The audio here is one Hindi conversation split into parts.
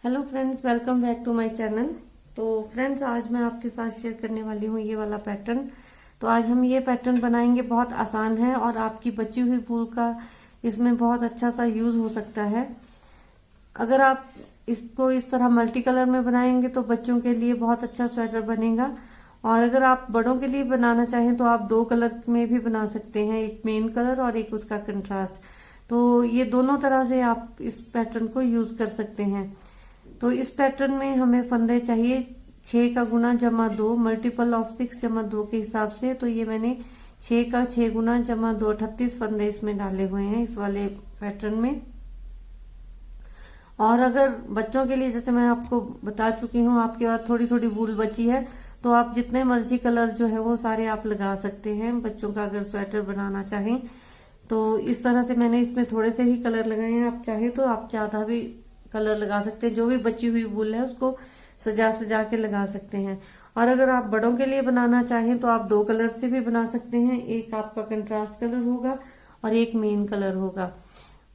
Hello friends, welcome back to my channel. तो फ्रेंड्स, आज मैं आपके साथ शेयर करने वाली हूँ ये वाला पैटर्न। तो आज हम ये पैटर्न बनाएंगे, बहुत आसान है और आपकी बची हुई वूल का इसमें बहुत अच्छा सा यूज हो सकता है। अगर आप इसको इस तरह मल्टी कलर में बनाएंगे तो बच्चों के लिए बहुत अच्छा स्वेटर बनेगा। और अगर आप बड़ों के लिए बनाना चाहें तो आप दो कलर में भी बना सकते हैं, एक मेन कलर और एक उसका कंट्रास्ट। तो ये दोनों तरह से आप इस पैटर्न को यूज कर सकते हैं। तो इस पैटर्न में हमें फंदे चाहिए 6 का गुना जमा 2, मल्टीपल ऑफ 6 जमा 2 के हिसाब से। तो ये मैंने 6 का 6 गुना जमा 2, 38 फंदे इसमें डाले हुए हैं इस वाले पैटर्न में। और अगर बच्चों के लिए, जैसे मैं आपको बता चुकी हूँ, आपके पास थोड़ी थोड़ी वूल बची है तो आप जितने मर्जी कलर जो है वो सारे आप लगा सकते हैं बच्चों का, अगर स्वेटर बनाना चाहें तो। इस तरह से मैंने इसमें थोड़े से ही कलर लगाए हैं, आप चाहे तो आप ज्यादा भी कलर लगा सकते हैं। जो भी बची हुई वूल है उसको सजा सजा के लगा सकते हैं। और अगर आप बड़ों के लिए बनाना चाहें तो आप दो कलर से भी बना सकते हैं, एक आपका कंट्रास्ट कलर होगा और एक मेन कलर होगा।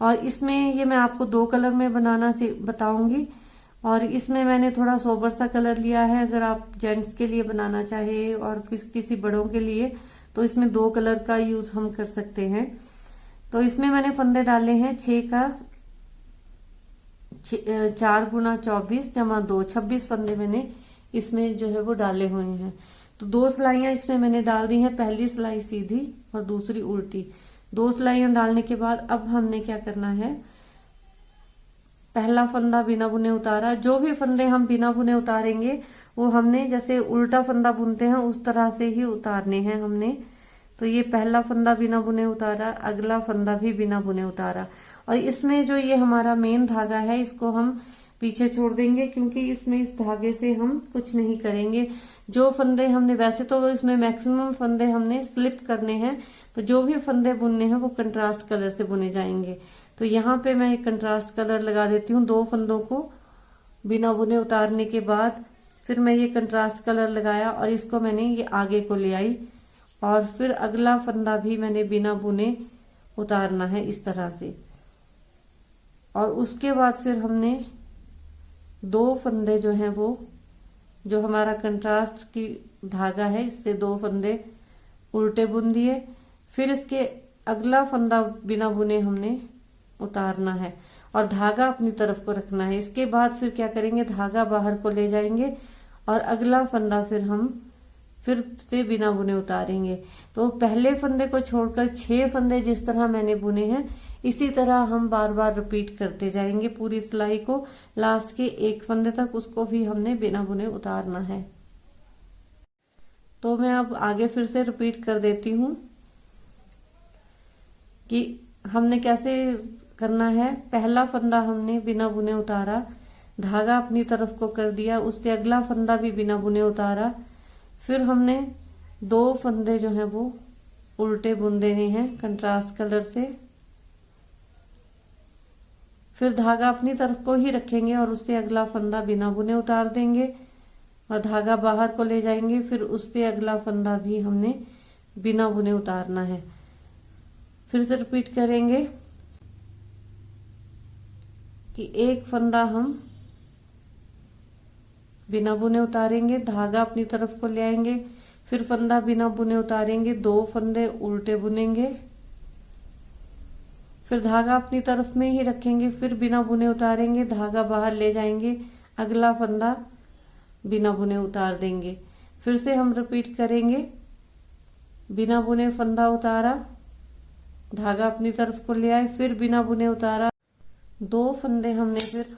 और इसमें ये मैं आपको दो कलर में बनाना से बताऊंगी। और इसमें मैंने थोड़ा सोबर सा कलर लिया है। अगर आप जेंट्स के लिए बनाना चाहे और किसी बड़ों के लिए तो इसमें दो कलर का यूज हम कर सकते हैं। तो इसमें मैंने फंदे डाले हैं 6 का 4 गुना 24 जमा 2, 26 फंदे मैंने इसमें जो है वो डाले हुए हैं। तो दो सिलाइयां इसमें मैंने डाल दी हैं, पहली सिलाई सीधी और दूसरी उल्टी। दो सिलाइयां डालने के बाद अब हमने क्या करना है, पहला फंदा बिना बुने उतारा। जो भी फंदे हम बिना बुने उतारेंगे वो हमने जैसे उल्टा फंदा बुनते हैं उस तरह से ही उतारने हैं हमने। तो ये पहला फंदा बिना बुने उतारा, अगला फंदा भी बिना बुने उतारा। और इसमें जो ये हमारा मेन धागा है इसको हम पीछे छोड़ देंगे, क्योंकि इसमें इस धागे से हम कुछ नहीं करेंगे। जो फंदे हमने, वैसे तो इसमें मैक्सिमम फंदे हमने स्लिप करने हैं, तो जो भी फंदे बुनने हैं वो कंट्रास्ट कलर से बुने जाएंगे। तो यहाँ पे मैं एक कंट्रास्ट कलर लगा देती हूँ। दो फंदों को बिना बुने उतारने के बाद फिर मैं ये कंट्रास्ट कलर लगाया और इसको मैंने ये आगे को ले आई। और फिर अगला फंदा भी मैंने बिना बुने उतारना है इस तरह से। और उसके बाद फिर हमने दो फंदे जो हैं वो, जो हमारा कंट्रास्ट की धागा है इससे दो फंदे उल्टे बुन दिए। फिर इसके अगला फंदा बिना बुने हमने उतारना है और धागा अपनी तरफ को रखना है। इसके बाद फिर क्या करेंगे, धागा बाहर को ले जाएंगे और अगला फंदा फिर हम फिर से बिना बुने उतारेंगे। तो पहले फंदे को छोड़कर 6 फंदे जिस तरह मैंने बुने हैं इसी तरह हम बार बार रिपीट करते जाएंगे पूरी सिलाई को। लास्ट के एक फंदे तक उसको भी हमने बिना बुने उतारना है। तो मैं अब आगे फिर से रिपीट कर देती हूँ कि हमने कैसे करना है। पहला फंदा हमने बिना बुने उतारा, धागा अपनी तरफ को कर दिया, उससे अगला फंदा भी बिना बुने उतारा। फिर हमने दो फंदे जो हैं वो उल्टे बुन देने हैं कंट्रास्ट कलर से। फिर धागा अपनी तरफ को ही रखेंगे और उससे अगला फंदा बिना बुने उतार देंगे और धागा बाहर को ले जाएंगे। फिर उससे अगला फंदा भी हमने बिना बुने उतारना है। फिर से रिपीट करेंगे कि एक फंदा हम बिना बुने उतारेंगे, धागा अपनी तरफ को ले आएंगे, फिर फंदा बिना बुने उतारेंगे, दो फंदे उल्टे बुनेंगे, फिर धागा अपनी तरफ में ही रखेंगे, फिर बिना बुने उतारेंगे, धागा बाहर ले जाएंगे, अगला फंदा बिना बुने उतार देंगे। फिर से हम रिपीट करेंगे, बिना बुने फंदा उतारा, धागा अपनी तरफ को ले आए, फिर बिना बुने उतारा, दो फंदे हमने फिर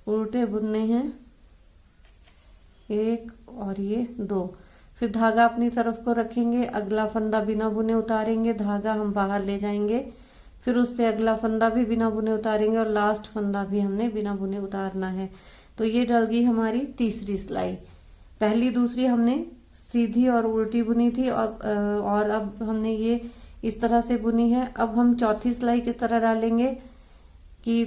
उल्टे बुनने हैं, एक और ये दो। फिर धागा अपनी तरफ को रखेंगे, अगला फंदा बिना बुने उतारेंगे, धागा हम बाहर ले जाएंगे, फिर उससे अगला फंदा भी बिना बुने उतारेंगे और लास्ट फंदा भी हमने बिना बुने उतारना है। तो ये डल गई हमारी तीसरी सिलाई। पहली दूसरी हमने सीधी और उल्टी बुनी थी और अब हमने ये इस तरह से बुनी है। अब हम चौथी सिलाई किस तरह डालेंगे कि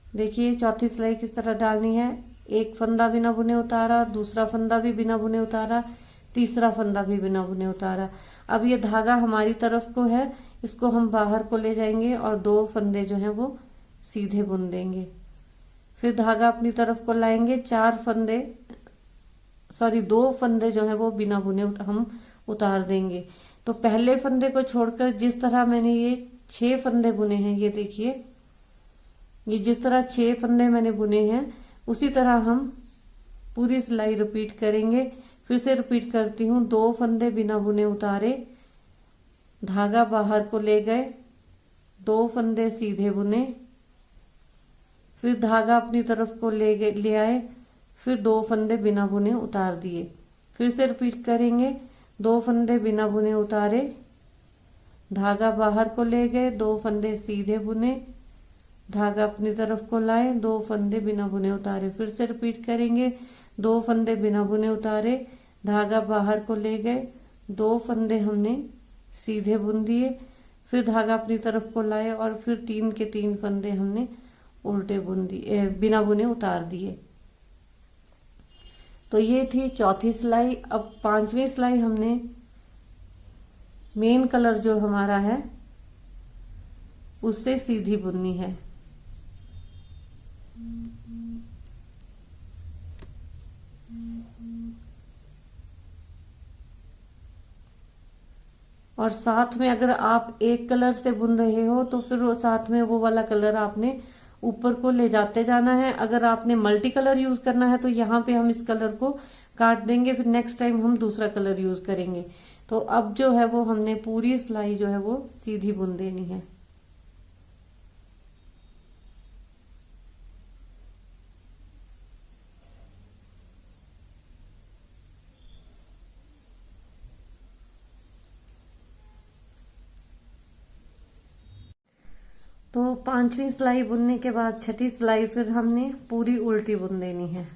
देखिए, चौथी सिलाई किस तरह डालनी है। एक फंदा बिना बुने उतारा, दूसरा फंदा भी बिना बुने उतारा, तीसरा फंदा भी बिना बुने उतारा। अब ये धागा हमारी तरफ को है, इसको हम बाहर को ले जाएंगे और दो फंदे जो हैं वो सीधे बुन देंगे। फिर धागा अपनी तरफ को लाएंगे, 2 फंदे जो है वो बिना बुने हम उतार देंगे। तो पहले फंदे को छोड़कर जिस तरह मैंने ये 6 फंदे बुने हैं, ये देखिए, ये जिस तरह 6 फंदे मैंने बुने हैं उसी तरह हम पूरी सिलाई रिपीट करेंगे। फिर से रिपीट करती हूँ, 2 फंदे बिना बुने उतारे, धागा बाहर को ले गए, 2 फंदे सीधे बुने, फिर धागा अपनी तरफ को ले आए, फिर 2 फंदे बिना बुने उतार दिए। फिर से रिपीट करेंगे, 2 फंदे बिना बुने उतारे, धागा बाहर को ले गए, 2 फंदे सीधे बुने, धागा अपनी तरफ को लाए, 2 फंदे बिना बुने उतारे। फिर से रिपीट करेंगे, 2 फंदे बिना बुने उतारे, धागा बाहर को ले गए, 2 फंदे हमने सीधे बुन दिए, फिर धागा अपनी तरफ को लाए और फिर 3 के 3 फंदे हमने उल्टे बुन दिए, बिना बुने उतार दिए। तो ये थी चौथी सिलाई। अब 5वीं सिलाई हमने मेन कलर जो हमारा है उससे सीधी बुननी है। और साथ में अगर आप एक कलर से बुन रहे हो तो फिर वो साथ में वो वाला कलर आपने ऊपर को ले जाते जाना है। अगर आपने मल्टी कलर यूज करना है तो यहाँ पे हम इस कलर को काट देंगे, फिर नेक्स्ट टाइम हम दूसरा कलर यूज करेंगे। तो अब जो है वो हमने पूरी सिलाई जो है वो सीधी बुन देनी है। तो 5वीं सिलाई बुनने के बाद 6ठी सिलाई फिर हमने पूरी उल्टी बुन देनी है।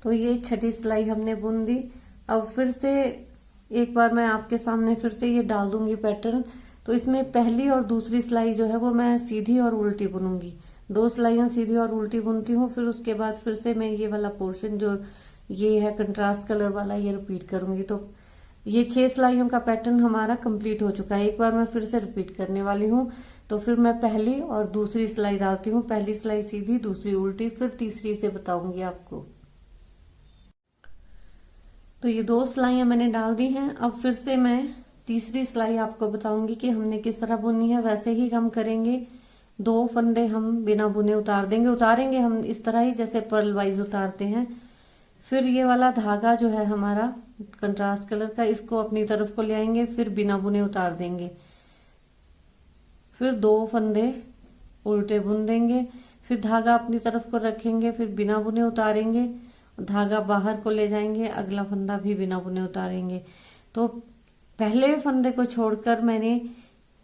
तो ये 6ठी सिलाई हमने बुन दी। अब फिर से एक बार मैं आपके सामने फिर से ये डाल दूंगी पैटर्न। तो इसमें पहली और दूसरी सिलाई जो है वो मैं सीधी और उल्टी बुनूंगी, 2 सिलाइयां सीधी और उल्टी बुनती हूँ। फिर उसके बाद फिर से मैं ये वाला पोर्शन जो ये है कंट्रास्ट कलर वाला, ये रिपीट करूंगी। तो ये 6 सिलाइयों का पैटर्न हमारा कंप्लीट हो चुका है। एक बार मैं फिर से रिपीट करने वाली हूँ। तो फिर मैं पहली और दूसरी सिलाई डालती हूँ, पहली सिलाई सीधी, दूसरी उल्टी, फिर तीसरी से बताऊंगी आपको। तो ये 2 सिलाइयां मैंने डाल दी हैं। अब फिर से मैं तीसरी सिलाई आपको बताऊंगी कि हमने किस तरह बुननी है। वैसे ही हम करेंगे, 2 फंदे हम बिना बुने उतारेंगे हम इस तरह ही जैसे पर्ल वाइज उतारते हैं। फिर ये वाला धागा जो है हमारा कंट्रास्ट कलर का, इसको अपनी तरफ को ले आएंगे, फिर बिना बुने उतार देंगे, फिर 2 फंदे उल्टे बुन देंगे, फिर धागा अपनी तरफ को रखेंगे, फिर बिना बुने उतारेंगे, धागा बाहर को ले जाएंगे, अगला फंदा भी बिना बुने उतारेंगे। तो पहले फंदे को छोड़कर मैंने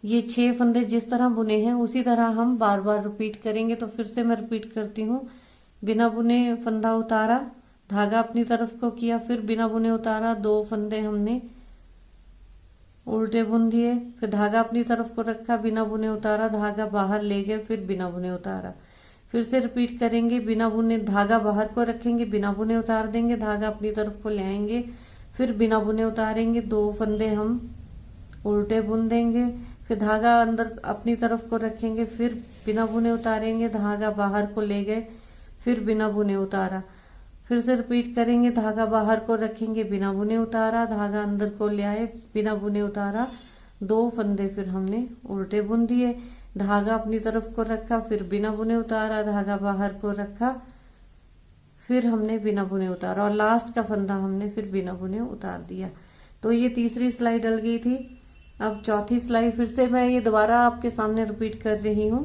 ये 6 फंदे जिस तरह बुने हैं उसी तरह हम बार बार रिपीट करेंगे। तो फिर से मैं रिपीट करती हूँ, बिना बुने फंदा उतारा, धागा अपनी तरफ को किया, फिर बिना बुने उतारा, 2 फंदे हमने उल्टे बुन दिए, फिर धागा अपनी तरफ को रखा, बिना बुने उतारा, धागा बाहर ले गए, फिर बिना बुने उतारा। फिर से रिपीट करेंगे, बिना बुने धागा बाहर को रखेंगे, बिना बुने उतार देंगे, धागा अपनी तरफ को ले आएंगे, फिर बिना बुने उतारेंगे, 2 फंदे हम उल्टे बुन देंगे, फिर धागा अंदर अपनी तरफ को रखेंगे, फिर बिना बुने उतारेंगे, धागा बाहर को ले गए, फिर बिना बुने उतारा। फिर से रिपीट करेंगे, धागा बाहर को रखेंगे, बिना बुने उतारा, धागा अंदर को ले आए, बिना बुने उतारा, 2 फंदे फिर हमने उल्टे बुन दिए, धागा अपनी तरफ को रखा, फिर बिना बुने उतारा, धागा बाहर को रखा, फिर हमने बिना बुने उतारा और लास्ट का फंदा हमने फिर बिना बुने उतार दिया। तो ये तीसरी सिलाई डल गई थी। अब चौथी सिलाई फिर से मैं ये दोबारा आपके सामने रिपीट कर रही हूँ।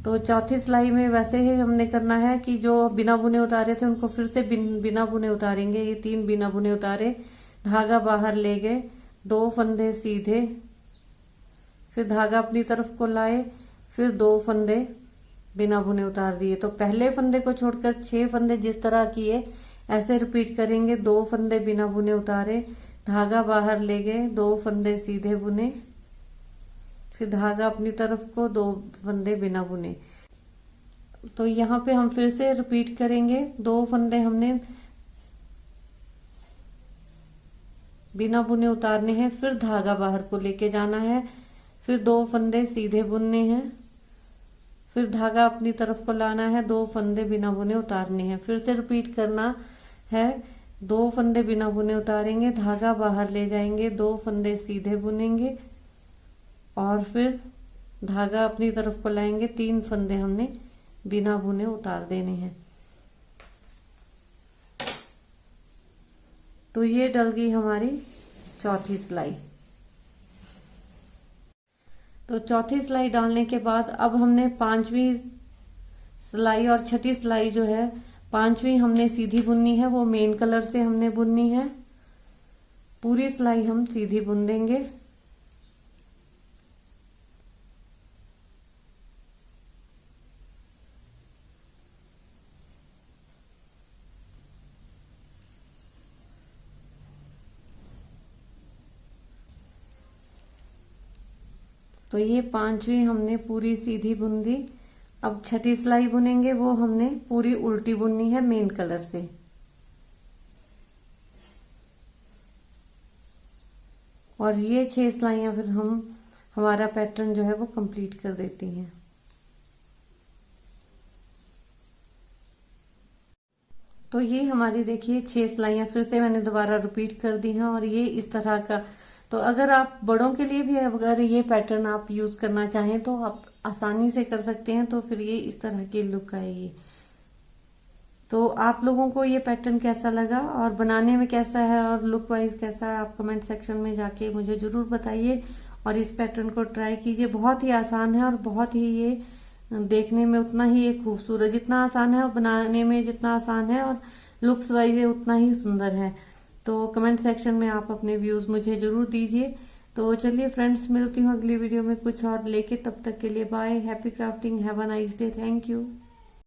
तो चौथी सिलाई में वैसे ही हमने करना है कि जो बिना बुने उतारे थे उनको फिर से बिना बुने उतारेंगे। ये 3 बिना बुने उतारे, धागा बाहर ले गए, 2 फंदे सीधे, फिर धागा अपनी तरफ को लाए, फिर 2 फंदे बिना बुने उतार दिए। तो पहले फंदे को छोड़कर 6 फंदे जिस तरह किए ऐसे रिपीट करेंगे। 2 फंदे बिना बुने उतारे, धागा बाहर ले गए, 2 फंदे सीधे बुने, फिर धागा अपनी तरफ को, 2 फंदे बिना बुने। तो यहाँ पे हम फिर से रिपीट करेंगे। 2 फंदे हमने बिना बुने उतारने हैं, फिर धागा बाहर को लेके जाना है, फिर 2 फंदे सीधे बुनने हैं, फिर धागा अपनी तरफ को लाना है, 2 फंदे बिना बुने उतारने हैं। फिर से रिपीट करना है। 2 फंदे बिना बुने उतारेंगे, धागा बाहर ले जाएंगे, 2 फंदे सीधे बुनेंगे और फिर धागा अपनी तरफ को लाएंगे। 3 फंदे हमने बिना बुने उतार देने हैं। तो ये डल गई हमारी चौथी सिलाई। तो चौथी सिलाई डालने के बाद अब हमने 5वीं सिलाई और छठी सिलाई जो है, 5वीं हमने सीधी बुननी है, वो मेन कलर से हमने बुननी है। पूरी सिलाई हम सीधी बुन देंगे। तो ये 5वीं हमने पूरी सीधी बुन दी। अब छठी सिलाई बुनेंगे, वो हमने पूरी उल्टी बुननी है मेन कलर से। और ये 6 सिलाइयां फिर हमारा पैटर्न जो है वो कंप्लीट कर देती हैं। तो ये हमारी देखिए 6 सिलाइयां फिर से मैंने दोबारा रिपीट कर दी हैं और ये इस तरह का। तो अगर आप बड़ों के लिए भी अगर ये पैटर्न आप यूज करना चाहें तो आप आसानी से कर सकते हैं। तो फिर ये इस तरह की लुक आएगी। तो आप लोगों को ये पैटर्न कैसा लगा और बनाने में कैसा है और लुक वाइज कैसा है, आप कमेंट सेक्शन में जाके मुझे जरूर बताइए और इस पैटर्न को ट्राई कीजिए। बहुत ही आसान है और बहुत ही ये देखने में उतना ही ये खूबसूरत, जितना आसान है और बनाने में जितना आसान है और लुक्स वाइज ये उतना ही सुंदर है। तो कमेंट सेक्शन में आप अपने व्यूज मुझे जरूर दीजिए। तो चलिए फ्रेंड्स, मिलती हूँ अगली वीडियो में कुछ और लेके। तब तक के लिए bye, happy crafting, have a nice day, thank you.